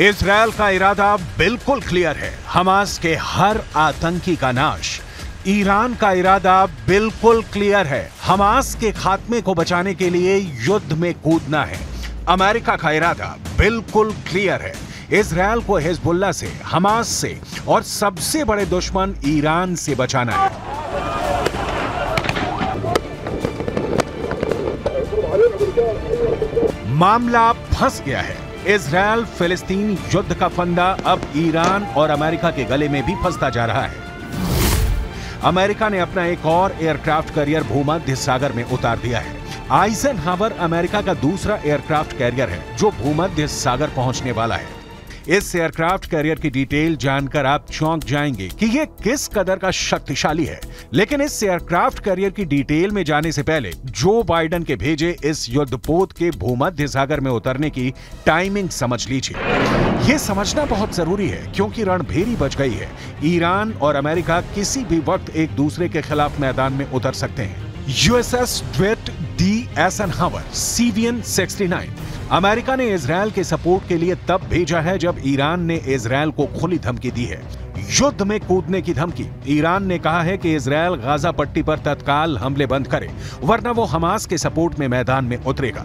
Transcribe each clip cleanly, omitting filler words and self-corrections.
Israel का इरादा बिल्कुल क्लियर है, हमास के हर आतंकी का नाश। ईरान का इरादा बिल्कुल क्लियर है, हमास के खात्मे को बचाने के लिए युद्ध में कूदना है। अमेरिका का इरादा बिल्कुल क्लियर है, इजरायल को हिजबुल्लाह से, हमास से और सबसे बड़े दुश्मन ईरान से बचाना है। मामला फंस गया है। इजरायल फिलिस्तीन युद्ध का फंदा अब ईरान और अमेरिका के गले में भी फंसता जा रहा है। अमेरिका ने अपना एक और एयरक्राफ्ट कैरियर भूमध्य सागर में उतार दिया है। आइजनहावर अमेरिका का दूसरा एयरक्राफ्ट कैरियर है जो भूमध्य सागर पहुंचने वाला है। इस एयरक्राफ्ट कैरियर की डिटेल जानकर आप चौंक जाएंगे कि यह किस कदर का शक्तिशाली है। लेकिन इस एयरक्राफ्ट कैरियर की डिटेल में जाने से पहले जो बाइडेन के भेजे इस युद्धपोत के भूमध्य सागर में उतरने की टाइमिंग समझ लीजिए। यह समझना बहुत जरूरी है क्योंकि रणभेरी बच गई है। ईरान और अमेरिका किसी भी वक्त एक दूसरे के खिलाफ मैदान में उतर सकते हैं। यूएसएस ड्वेट डी एइज़नहावर CVN 69 अमेरिका ने इजरायल के सपोर्ट के लिए तब भेजा है जब ईरान ने इजरायल को खुली धमकी दी है, युद्ध में कूदने की धमकी। ईरान ने कहा है कि इजरायल गाजा पट्टी पर तत्काल हमले बंद करे वरना वो हमास के सपोर्ट में मैदान में उतरेगा।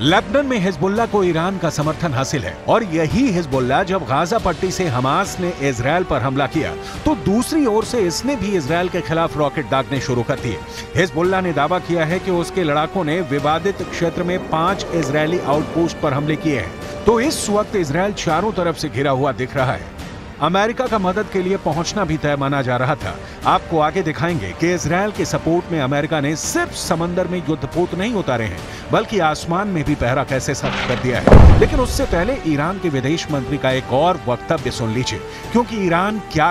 लेबनान में हिजबुल्लाह को ईरान का समर्थन हासिल है और यही हिजबुल्लाह जब गाजा पट्टी से हमास ने इजरायल पर हमला किया तो दूसरी ओर से इसने भी इजरायल के खिलाफ रॉकेट दागने शुरू कर दिए। हिजबुल्लाह ने दावा किया है कि उसके लड़ाकों ने विवादित क्षेत्र में 5 इजरायली आउटपोस्ट पर हमले किए हैं। तो इस वक्त इजरायल चारों तरफ से घिरा हुआ दिख रहा है। अमेरिका का मदद के लिए पहुंचना भी तय माना जा रहा था। आपको आगे दिखाएंगे कि इजरायल के सपोर्ट में अमेरिका ने सिर्फ समंदर में युद्धपोत नहीं उतारे हैं बल्कि आसमान में भी पहरा कैसे सख्त कर दिया है। लेकिन उससे पहले ईरान के विदेश मंत्री का एक और वक्तव्य सुन लीजिए क्योंकि ईरान क्या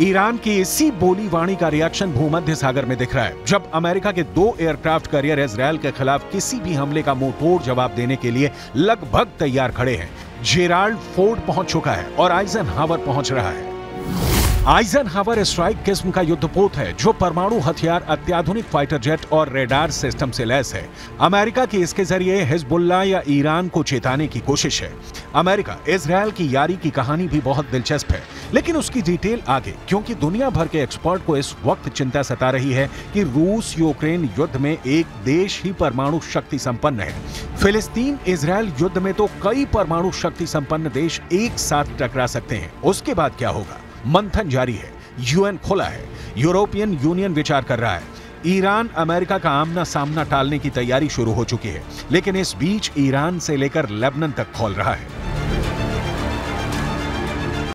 ईरान की इसी बोली वाणी का रिएक्शन भूमध्य सागर में दिख रहा है जब अमेरिका के 2 एयरक्राफ्ट कैरियर इजरायल के खिलाफ किसी भी हमले का मुंहतोड़ जवाब देने के लिए लगभग तैयार खड़े हैं। जेराल्ड फोर्ड पहुंच चुका है और आइजनहावर पहुंच रहा है। आइजनहावर स्ट्राइक किस्म का युद्धपोत है जो परमाणु हथियार, अत्याधुनिक फाइटर जेट और रेडार सिस्टम से लैस है। अमेरिका की इसके जरिए हिजबुल्लाह या ईरान को चेताने की कोशिश है। अमेरिका इजरायल की यारी की कहानी भी बहुत दिलचस्प है लेकिन उसकी डिटेल आगे, क्योंकि दुनिया भर के एक्सपर्ट को इस वक्त चिंता सता रही है कि रूस यूक्रेन युद्ध में एक देश ही परमाणु शक्ति संपन्न है। फिलिस्तीन इजरायल युद्ध में तो कई परमाणु शक्ति संपन्न देश एक साथ टकरा सकते हैं। उसके बाद क्या होगा? मंथन जारी है, यूएन खुला है, यूरोपियन यूनियन विचार कर रहा है। ईरान अमेरिका का आमना सामना टालने की तैयारी शुरू हो चुकी है लेकिन इस बीच ईरान से लेकर लेबनान तक खौल रहा है।